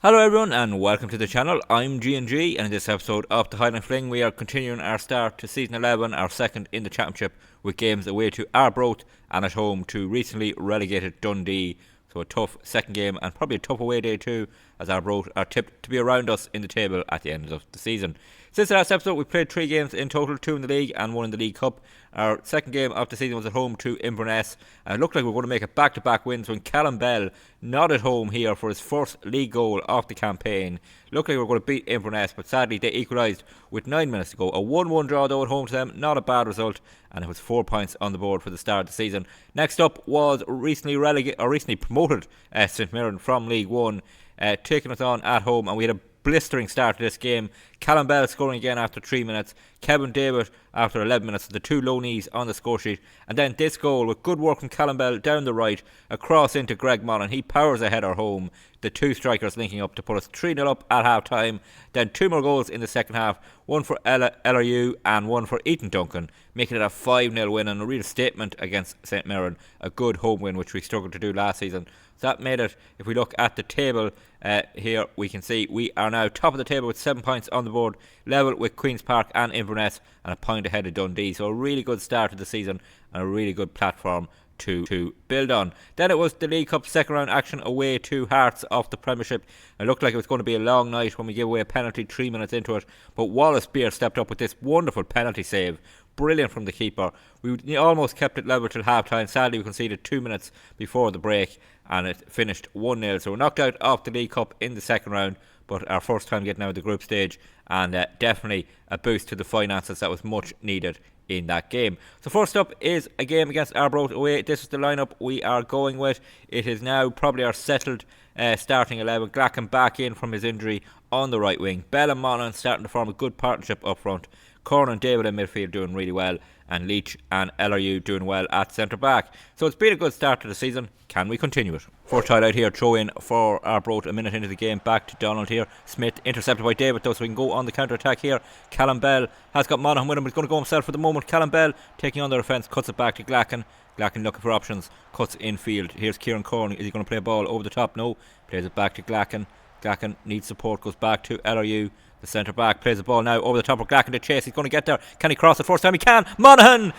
Hello everyone and welcome to the channel. I'm G&G and in this episode of the Highland Fling we are continuing our start to season 11, our second in the championship, with games away to Arbroath and at home to recently relegated Dundee. So a tough second game and probably a tough away day too, as Arbroath are tipped to be around us in the table at the end of the season. Since the last episode we played 3 games in total, 2 in the league and 1 in the League Cup. Our second game of the season was at home to Inverness. It looked like we were going to make it back-to-back wins when Callum Bell nodded home here for his first league goal of the campaign. Looked like we were going to beat Inverness, but sadly they equalised with 9 minutes to go. A 1-1 draw though at home to them, not a bad result, and it was 4 points on the board for the start of the season. Next up was recently promoted St Mirren from League 1, taking us on at home, and we had a blistering start to this game. Callum Bell scoring again after 3 minutes, Kevin David after 11 minutes, the 2 low knees on the score sheet, and then this goal with good work from Callum Bell down the right, across into Greg Monaghan. He powers a header home, the 2 strikers linking up to put us 3-0 up at half time. Then 2 more goals in the second half, one for LRU and one for Ethan Duncan, making it a 5-0 win and a real statement against St Mirren. A good home win which we struggled to do last season. So that made it, if we look at the table here, we can see we are now top of the table with 7 points on the board, level with Queen's Park and Inverness, and a point ahead of Dundee. So a really good start to the season and a really good platform to build on. Then it was the League Cup second round action away to Hearts of the Premiership. It looked like it was going to be a long night when we gave away a penalty 3 minutes into it, but Wallace Beer stepped up with this wonderful penalty save. Brilliant from the keeper. We almost kept it level till half time. Sadly we conceded 2 minutes before the break and it finished 1-0. So we're knocked out of the League Cup in the second round, but our first time getting out of the group stage, and definitely a boost to the finances that was much needed in that game. So first up is a game against Arbroath away. This is the lineup we are going with. It is now probably our settled starting 11. Glacken back in from his injury on the right wing. Bell and Monaghan starting to form a good partnership up front. Corn and David in midfield doing really well, and Leach and LRU doing well at centre back. So it's been a good start to the season. Can we continue it? First highlight here, throw in for Arbroath a minute into the game, back to Donald here. Smith intercepted by David though, so we can go on the counter attack here. Callum Bell has got Monaghan with him, he's going to go himself for the moment. Callum Bell taking on the defence, cuts it back to Glacken. Glacken looking for options, cuts infield. Here's Kieran Corn. Is he going to play a ball over the top? No. Plays it back to Glacken. Glacken needs support, goes back to LRU. The centre back plays the ball now over the top of Glacken to chase. He's going to get there. Can he cross it? First time he can. Monaghan!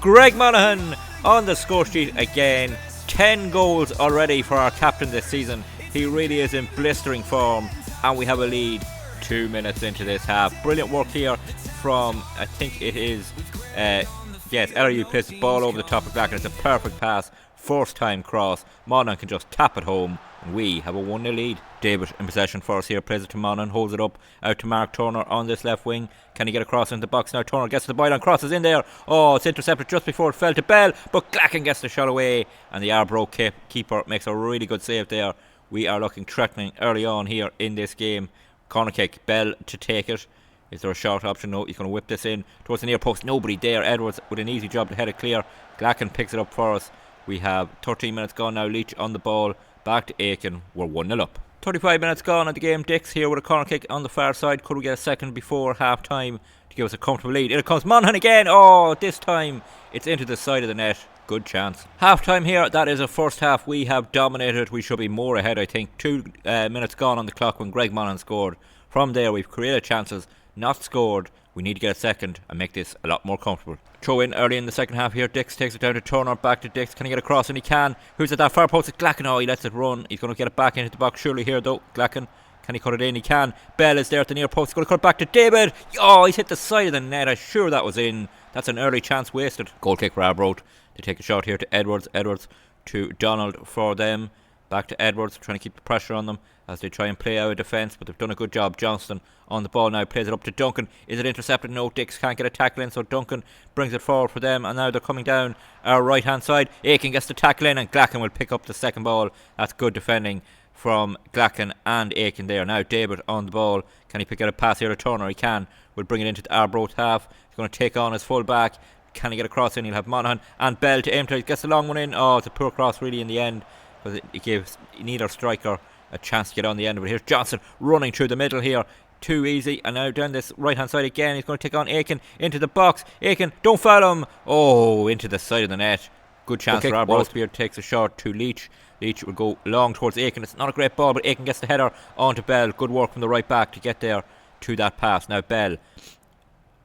Greg Monaghan on the score sheet again. 10 goals already for our captain this season. He really is in blistering form, and we have a lead 2 minutes into this half. Brilliant work here from, I think it is, yes, LRU plays the ball over the top of Glacken. It's a perfect pass. First time cross. Monaghan can just tap it home, and we have a 1-0 lead. David in possession for us here, plays it to Monaghan, holds it up out to Mark Turner on this left wing. Can he get across into the box now? Turner gets the ball and crosses in there. Oh, it's intercepted just before it fell to Bell, but Glacken gets the shot away, and the Arbroath keeper makes a really good save there. We are looking threatening early on here in this game. Corner kick, Bell to take it. Is there a short option? No, he's going to whip this in towards the near post. Nobody there. Edwards with an easy job to head it clear. Glacken picks it up for us. We have 13 minutes gone now. Leach on the ball. Back to Aiken. We're 1-0 up. 35 minutes gone at the game. Dix here with a corner kick on the far side. Could we get a second before half time to give us a comfortable lead? In it comes Monaghan again. Oh, this time it's into the side of the net. Good chance. Half time here. That is a first half we have dominated. We should be more ahead, I think. 2 minutes gone on the clock when Greg Monaghan scored. From there we've created chances, not scored. We need to get a second and make this a lot more comfortable. Throw in early in the second half here. Dix takes it down to Turner, back to Dix. Can he get across? And he can. Who's at that far post? It's Glacken. Oh, he lets it run. He's going to get it back into the box surely here though. Glacken. Can he cut it in? He can. Bell is there at the near post. He's going to cut it back to David. Oh, he's hit the side of the net. I'm sure that was in. That's an early chance wasted. Goal kick for Arbroath. They take a shot here to Edwards. Edwards to Donald for them. Back to Edwards, trying to keep the pressure on them as they try and play out of defence, but they've done a good job. Johnston on the ball now, plays it up to Duncan. Is it intercepted? No, Dix can't get a tackle in, so Duncan brings it forward for them, and now they're coming down our right hand side. Aiken gets the tackle in, and Glacken will pick up the second ball. That's good defending from Glacken and Aiken there. Now David on the ball. Can he pick out a pass here to Turner? He can. We'll bring it into the Arbroath half. He's going to take on his full back. Can he get a cross in? He'll have Monaghan and Bell to aim to. He gets the long one in. Oh, it's a poor cross really in the end, because it gives neither striker a chance to get on the end of it. Here's Johnson running through the middle here. Too easy. And now down this right hand side again. He's going to take on Aiken into the box. Aiken, don't foul him. Oh, into the side of the net. Good chance for Arbroath. Spear takes a shot to Leach. Leach will go long towards Aiken. It's not a great ball, but Aiken gets the header onto Bell. Good work from the right back to get there to that pass. Now Bell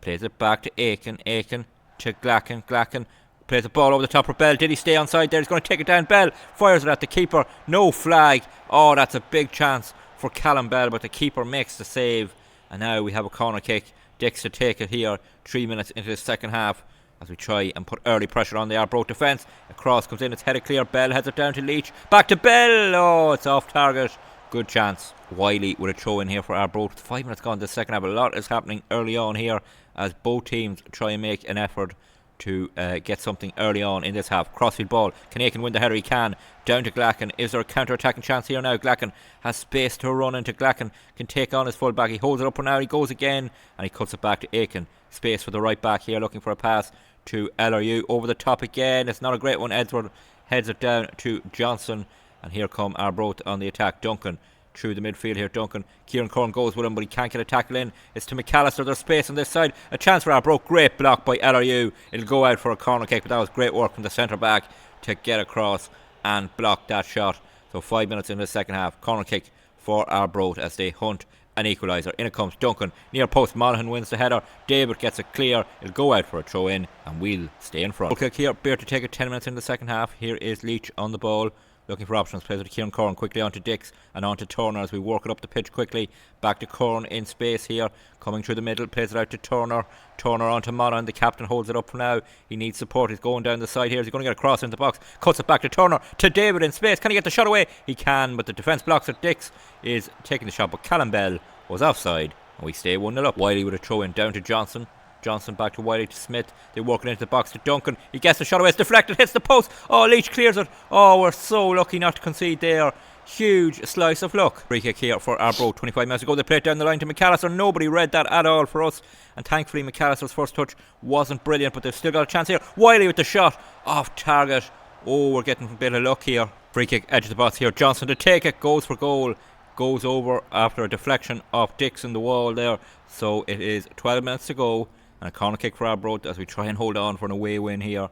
plays it back to Aiken. Aiken to Glacken. Glacken plays the ball over the top for Bell. Did he stay onside there? He's going to take it down. Bell fires it at the keeper. No flag. Oh, that's a big chance for Callum Bell, but the keeper makes the save. And now we have a corner kick. Dix to take it here 3 minutes into the second half as we try and put early pressure on the Arbroath defence. A cross comes in, it's headed clear. Bell heads it down to Leach. Back to Bell. Oh, it's off target. Good chance. Wiley with a throw in here for Arbroath. 5 minutes gone to the second half. A lot is happening early on here as both teams try and make an effort to get something early on in this half. Crossfield ball. Can Aiken win the header? He can. Down to Glacken. Is there a counter-attacking chance here now? Glacken has space to run into. Glacken can take on his full back. He holds it up for now. He goes again and he cuts it back to Aiken. Space for the right back here, looking for a pass to LRU. Over the top again. It's not a great one. Edward heads it down to Johnson. And here come Arbroath on the attack. Duncan through the midfield here. Duncan. Kieran Curran goes with him, but he can't get a tackle in. It's to McAllister. There's space on this side. A chance for Arbroath. Great block by LRU. It'll go out for a corner kick, but that was great work from the centre back to get across and block that shot. So 5 minutes into the second half. Corner kick for Arbroath as they hunt an equaliser. In it comes Duncan. Near post. Monaghan wins the header. David gets it clear. It'll go out for a throw in and we'll stay in front. Kick here. Beer to take it 10 minutes into the second half. Here is Leach on the ball. Looking for options, plays it to Kieran Curran, quickly onto Dix and onto Turner as we work it up the pitch quickly. Back to Curran in space here, coming through the middle, plays it out to Turner. Turner onto Monaghan, the captain holds it up for now. He needs support, he's going down the side here. He's going to get a cross into the box, cuts it back to Turner, to David in space. Can he get the shot away? He can, but the defence blocks it. Dix is taking the shot, but Callum Bell was offside and we stay 1-0 up. Wiley with a throw in down to Johnson. Johnson back to Wiley to Smith. They work it into the box to Duncan. He gets the shot away. It's deflected. Hits the post. Oh, Leach clears it. Oh, we're so lucky not to concede there. Huge slice of luck. Free kick here for Arbroath. 25 minutes ago. They played down the line to McAllister. Nobody read that at all for us. And thankfully McAllister's first touch wasn't brilliant, but they've still got a chance here. Wiley with the shot. Off target. Oh, we're getting a bit of luck here. Free kick edge of the box here. Johnson to take it. Goes for goal. Goes over after a deflection off Dix in the wall there. So it is 12 minutes to go. And a corner kick for Arbroath as we try and hold on for an away win here.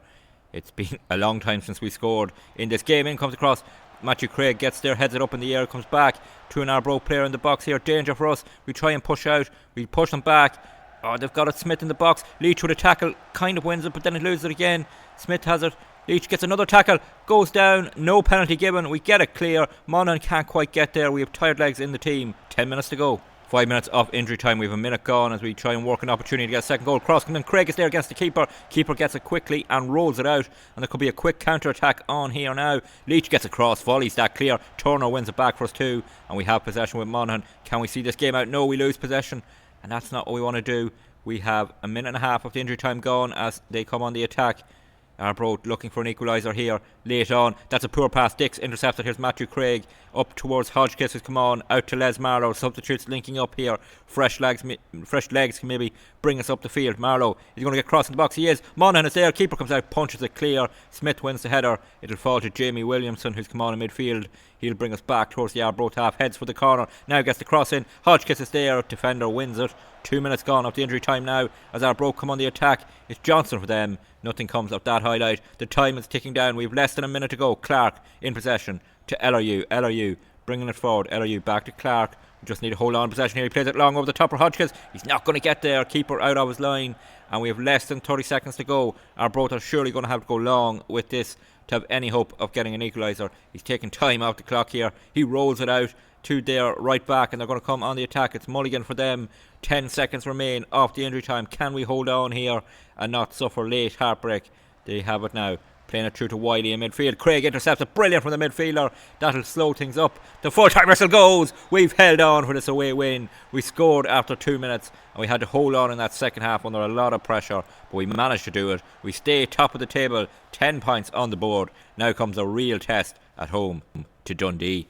It's been a long time since we scored in this game. In comes across. Matthew Craig gets there, heads it up in the air, comes back to an Arbroath player in the box here. Danger for us. We try and push out. We push them back. Oh, they've got it. Smith in the box. Leach with a tackle. Kind of wins it, but then it loses it again. Smith has it. Leach gets another tackle. Goes down. No penalty given. We get it clear. Monaghan can't quite get there. We have tired legs in the team. 10 minutes to go. 5 minutes off injury time. We have a minute gone as we try and work an opportunity to get a second goal. Cross comes in. Craig is there against the keeper. Keeper gets it quickly and rolls it out. And there could be a quick counter attack on here now. Leach gets across. Volleys that clear. Turner wins it back for us too. And we have possession with Monaghan. Can we see this game out? No, we lose possession. And that's not what we want to do. We have a minute and a half of the injury time gone as they come on the attack. Arbroath looking for an equaliser here late on. That's a poor pass. Dix intercepted. Here's Matthew Craig up towards Hodgkiss, who's come on out to Les Marlowe. Substitutes linking up here. Fresh legs can maybe bring us up the field. Marlowe is going to get crossed in the box. He is. Monaghan is there. Keeper comes out, punches it clear. Smith wins the header. It'll fall to Jamie Williamson, who's come on in midfield. He'll bring us back towards the Arbroath half. Heads for the corner. Now gets the cross in. Hodgkiss is there. Defender wins it. 2 minutes gone of the injury time now as Arbroath come on the attack. It's Johnson for them. Nothing comes of that highlight. The time is ticking down. We have less than a minute to go. Clark in possession to LRU. LRU bringing it forward. LRU back to Clark. We just need to hold on possession here. He plays it long over the top for Hodgkiss. He's not going to get there. Keeper out of his line. And we have less than 30 seconds to go. Arbroath are surely going to have to go long with this to have any hope of getting an equaliser. He's taking time off the clock here. He rolls it out to their right back and they're going to come on the attack. It's Mulligan for them. 10 seconds remain off the injury time. Can we hold on here and not suffer late heartbreak? They have it now. Playing it through to Wiley in midfield. Craig intercepts it. Brilliant from the midfielder. That'll slow things up. The full-time whistle goes. We've held on for this away win. We scored after 2 minutes and we had to hold on in that second half under a lot of pressure, but we managed to do it. We stay top of the table. 10 points on the board. Now comes a real test at home to Dundee.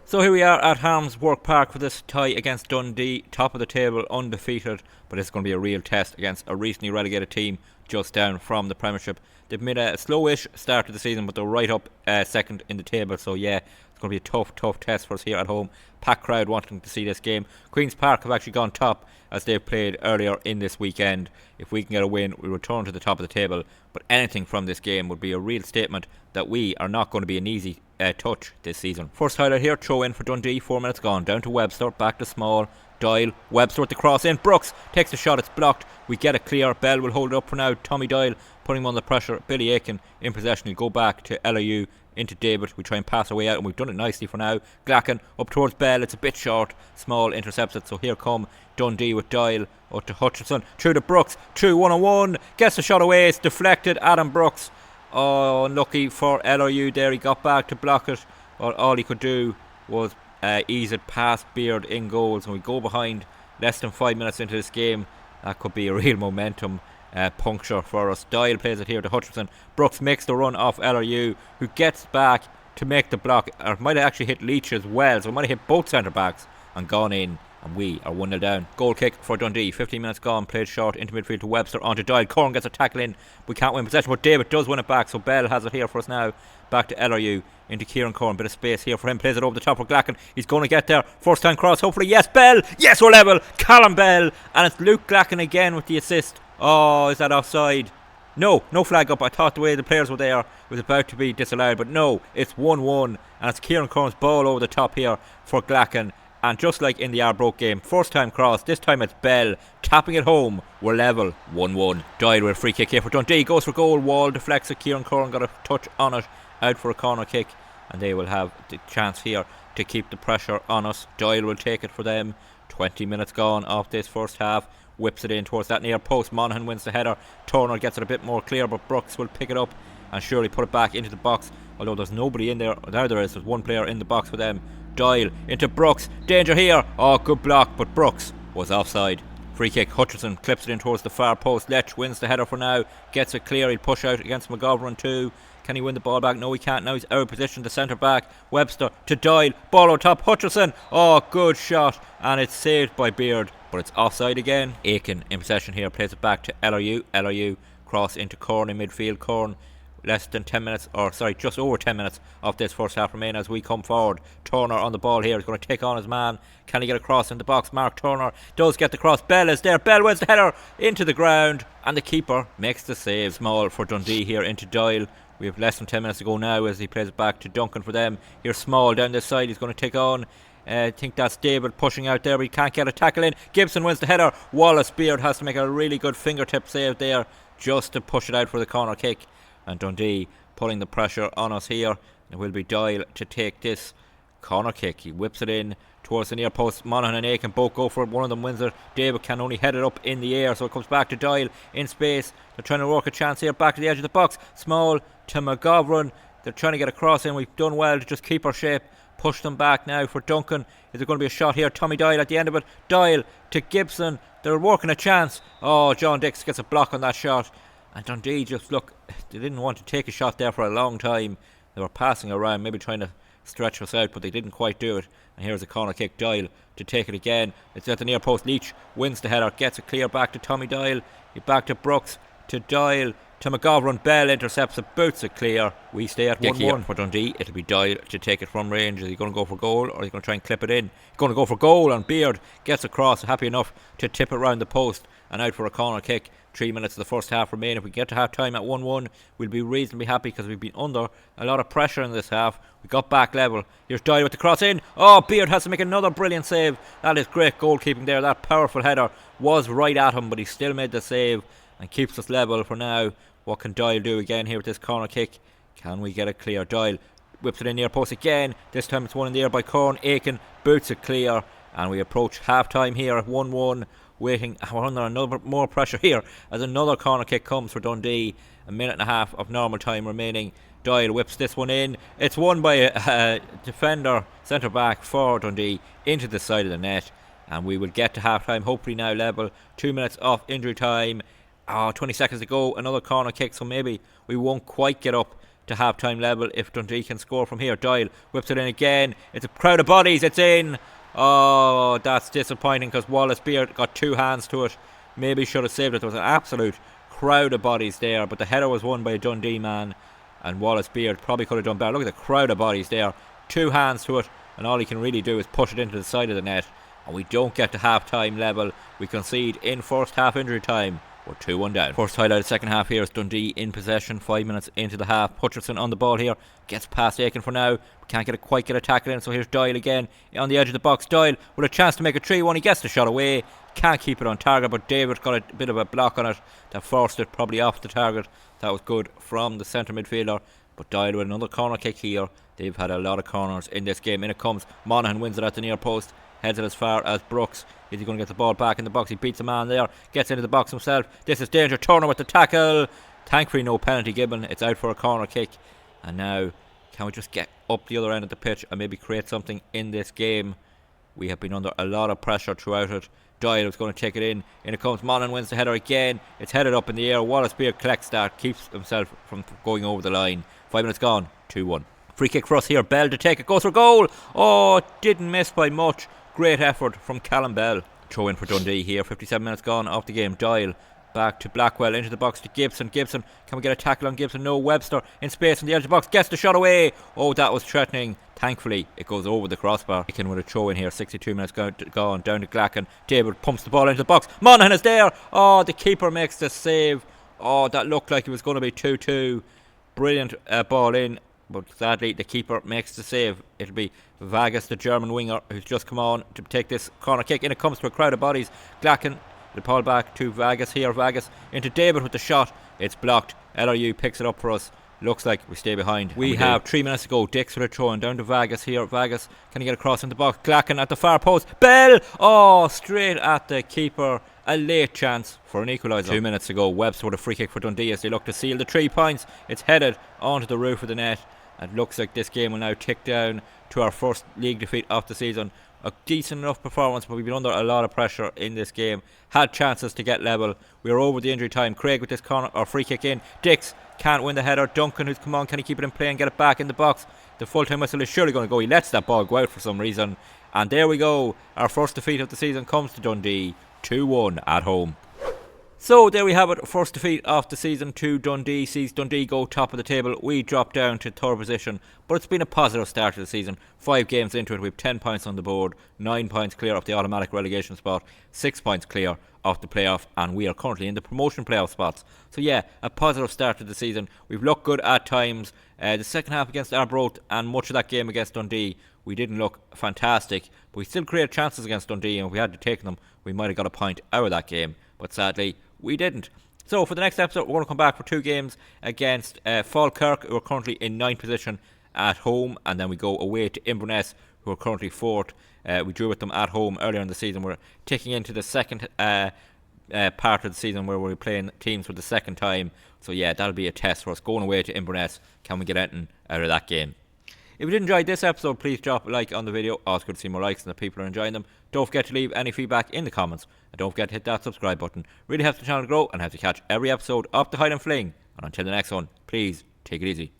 So here we are at Harmsworth Park for this tie against Dundee, top of the table, undefeated, but it's going to be a real test against a recently relegated team just down from the Premiership. They've made a slowish start to the season, but they're right up second in the table, so yeah, it's It's going to be a tough test for us here at home. Packed crowd wanting to see this game. Queen's Park have actually gone top as they've played earlier in this weekend. If we can get a win, we'll return to the top of the table. But anything from this game would be a real statement that we are not going to be an easy touch this season. First highlight here, throw in for Dundee, 4 minutes gone. Down to Webster, back to Small. Doyle, Webster with the cross in. Brooks takes the shot, it's blocked. We get it clear. Bell will hold it up for now. Tommy Doyle putting him under pressure. Billy Aiken in possession. He'll go back to LIU into David. We try and pass our way out, and we've done it nicely for now. Glacken up towards Bell. It's a bit short. Small intercepts it. So here come Dundee with Doyle up to Hutchinson. Through to Brooks. Through 1-on-1. Gets the shot away. It's deflected. Adam Brooks. Oh, unlucky for LIU there. He got back to block it. Well, all he could do was ease it past Beard in goals, and we go behind less than 5 minutes into this game. That could be a real momentum puncture for us. Doyle plays it here to Hutchinson. Brooks makes the run off LRU, who gets back to make the block, or might have actually hit Leach as well, so it might have hit both centre backs and gone in, and we are 1-0 down. Goal kick for Dundee. 15 minutes gone. Played short into midfield to Webster, onto Doyle. Corn gets a tackle in. We can't win possession, but David does win it back, so Bell has it here for us now. Back to LRU into Kieran Corn. Bit of space here for him. Plays it over the top for Glacken. He's going to get there. First time cross, hopefully. Yes, Bell. Yes, we're level. Callum Bell. And it's Luke Glacken again with the assist. Oh, is that offside? No flag up. I thought the way the players were there was about to be disallowed, but no, it's 1-1, and it's Kieran Corn's ball over the top here for Glacken. And just like in the Arbroath game, first time cross, this time it's Bell tapping it home. We're level, 1-1. Doyle with a free kick here for Dundee. Goes for goal. Wall deflects it. Kieran Corn got a touch on it. Out for a corner kick, and they will have the chance here to keep the pressure on us. Doyle will take it for them. 20 minutes gone off this first half. Whips it in towards that near post. Monaghan wins the header. Turner gets it a bit more clear, but Brooks will pick it up and surely put it back into the box, although there's nobody in there. Now there's one player in the box for them. Doyle into Brooks. Danger here. Oh, good block, but Brooks was offside. Free kick. Hutchinson clips it in towards the far post. Lech wins the header for now. Gets it clear. He'll push out against McGovern too. Can he win the ball back? No, he can't. Now he's out of position. The centre back, Webster to Doyle. Ball on top. Hutchinson. Oh, good shot. And it's saved by Beard, but it's offside again. Aiken in possession here. Plays it back to LRU. LRU cross into Corn in midfield. Corn less than 10 minutes, or sorry, just over 10 minutes of this first half remain as we come forward. Turner on the ball here is going to take on his man. Can he get across in the box? Mark Turner does get the cross. Bell is there. Bell wins the header into the ground, and the keeper makes the save. Small for Dundee here into Doyle. We have less than 10 minutes to go now as he plays it back to Duncan for them. Here's Small down this side. He's going to take on, I think that's David pushing out there, but he can't get a tackle in. Gibson wins the header. Wallace Beard has to make a really good fingertip save there just to push it out for the corner kick. And Dundee pulling the pressure on us here. It will be Doyle to take this corner kick. He whips it in towards the near post. Monaghan and Aiken both go for it. One of them wins it. David can only head it up in the air, so it comes back to Doyle in space. They're trying to work a chance here. Back to the edge of the box. Small to McGovern. They're trying to get across in. We've done well to just keep our shape. Push them back now for Duncan. Is there going to be a shot here? Tommy Doyle at the end of it. Doyle to Gibson. They're working a chance. Oh, John Dix gets a block on that shot. And Dundee just, look, they didn't want to take a shot there for a long time. They were passing around, maybe trying to stretch us out, but they didn't quite do it. And here's a corner kick. Doyle to take it again. It's at the near post. Leach wins the header, gets it clear back to Tommy Doyle. Back to Brooks, to Doyle, to McGovern. Bell intercepts it, boots it clear. We stay at 1-1 for Dundee. It'll be Doyle to take it from range. Is he going to go for goal, or is he going to try and clip it in? He's going to go for goal, and Beard gets across, happy enough to tip it round the post and out for a corner kick. 3 minutes of the first half remain. If we get to half time at 1-1, we'll be reasonably happy because we've been under a lot of pressure in this half. We got back level. Here's Doyle with the cross in. Oh, Beard has to make another brilliant save. That is great goalkeeping there. That powerful header was right at him, but he still made the save and keeps us level for now. What can Doyle do again here with this corner kick? Can we get it clear? Doyle whips it in near post again. This time it's won in the air by Corn. Aiken boots it clear, and we approach half time here at 1-1. Waiting, we're under another more pressure here as another corner kick comes for Dundee. A minute and a half of normal time remaining. Doyle whips this one in. It's won by a defender, centre back for Dundee into the side of the net, and we will get to half time hopefully now level. 2 minutes off injury time. 20 seconds to go. Another corner kick, so maybe we won't quite get up to half time level if Dundee can score from here. Doyle whips it in again. It's a crowd of bodies. It's in. Oh, that's disappointing because Wallace Beard got two hands to it. Maybe should have saved it. There was an absolute crowd of bodies there, but the header was won by a Dundee man, and Wallace Beard probably could have done better. Look at the crowd of bodies there. two hands to it, and all he can really do is push it into the side of the net, and we don't get to half-time level. We concede in first half injury time. We're 2-1 down. First highlight of the second half here is Dundee in possession, 5 minutes into the half. Hutcherson on the ball here, gets past Aiken for now, can't quite get a tackle in, so here's Doyle again on the edge of the box. Doyle with a chance to make it 3-1. He gets the shot away, can't keep it on target, but David got a bit of a block on it that forced it probably off the target. That was good from the centre midfielder, but Doyle with another corner kick here. They've had a lot of corners in this game. In it comes, Monaghan wins it at the near post, heads it as far as Brooks. Is he going to get the ball back in the box? He beats a man there, gets into the box himself. This is danger. Turner with the tackle. Thankfully no penalty given. It's out for a corner kick. And now, can we just get up the other end of the pitch and maybe create something in this game? We have been under a lot of pressure throughout it. Doyle is going to take it in. In it comes, Monaghan wins the header again. It's headed up in the air. Wallace Beard collects that, keeps himself from going over the line. 5 minutes gone, 2-1. Free kick for us here. Bell to take it, goes for goal. Oh, didn't miss by much. Great effort from Callum Bell. Throw in for Dundee here. 57 minutes gone off the game. Doyle back to Blackwell, into the box to Gibson. Gibson, can we get a tackle on Gibson? No. Webster in space on the edge of the box, gets the shot away. Oh, that was threatening. Thankfully it goes over the crossbar. Aiken with a throw in here. 62 minutes gone, down to Glacken. David pumps the ball into the box. Monaghan is there. Oh, the keeper makes the save. Oh, that looked like it was going to be 2-2. Brilliant ball in, but sadly the keeper makes the save. It'll be Vargas, the German winger, who's just come on to take this corner kick. In it comes to a crowd of bodies. Glacken, the ball back to Vargas here. Vargas into David with the shot. It's blocked. LRU picks it up for us. Looks like we stay behind. We have 3 minutes to go. Dix with a throw in down to Vargas here. Vargas, can he get across in the box? Glacken at the far post. Bell! Oh, straight at the keeper. A late chance for an equaliser. 2 minutes to go. Webster with a free kick for Dundee as they look to seal the 3 points. It's headed onto the roof of the net. It looks like this game will now tick down to our first league defeat of the season. A decent enough performance, but we've been under a lot of pressure in this game. Had chances to get level. We were over the injury time. Craig with this corner or free kick in. Dix can't win the header. Duncan, who's come on, can he keep it in play and get it back in the box? The full-time whistle is surely going to go. He lets that ball go out for some reason. And there we go. Our first defeat of the season comes to Dundee. 2-1 at home. So there we have it. First defeat of the season to Dundee. Sees Dundee go top of the table. We drop down to third position, but it's been a positive start to the season. 5 games into it, we have 10 points on the board, 9 points clear of the automatic relegation spot, 6 points clear of the playoff, and we are currently in the promotion playoff spots. So yeah, a positive start to the season. We've looked good at times. The second half against Arbroath and much of that game against Dundee, we didn't look fantastic, but we still created chances against Dundee, and if we had to take them, we might have got a point out of that game, but sadly we didn't. So for the next episode, we're going to come back for 2 games against Falkirk, who are currently in 9th position at home, and then we go away to Inverness, who are currently 4th. We drew with them at home earlier in the season. We're ticking into the second part of the season where we're playing teams for the second time. So yeah, that'll be a test for us. Going away to Inverness, can we get anything out of that game? If you did enjoy this episode, please drop a like on the video. Always good to see more likes and that people are enjoying them. Don't forget to leave any feedback in the comments. And don't forget to hit that subscribe button. Really helps the channel grow and helps you catch every episode of the Highland Fling. And until the next one, please take it easy.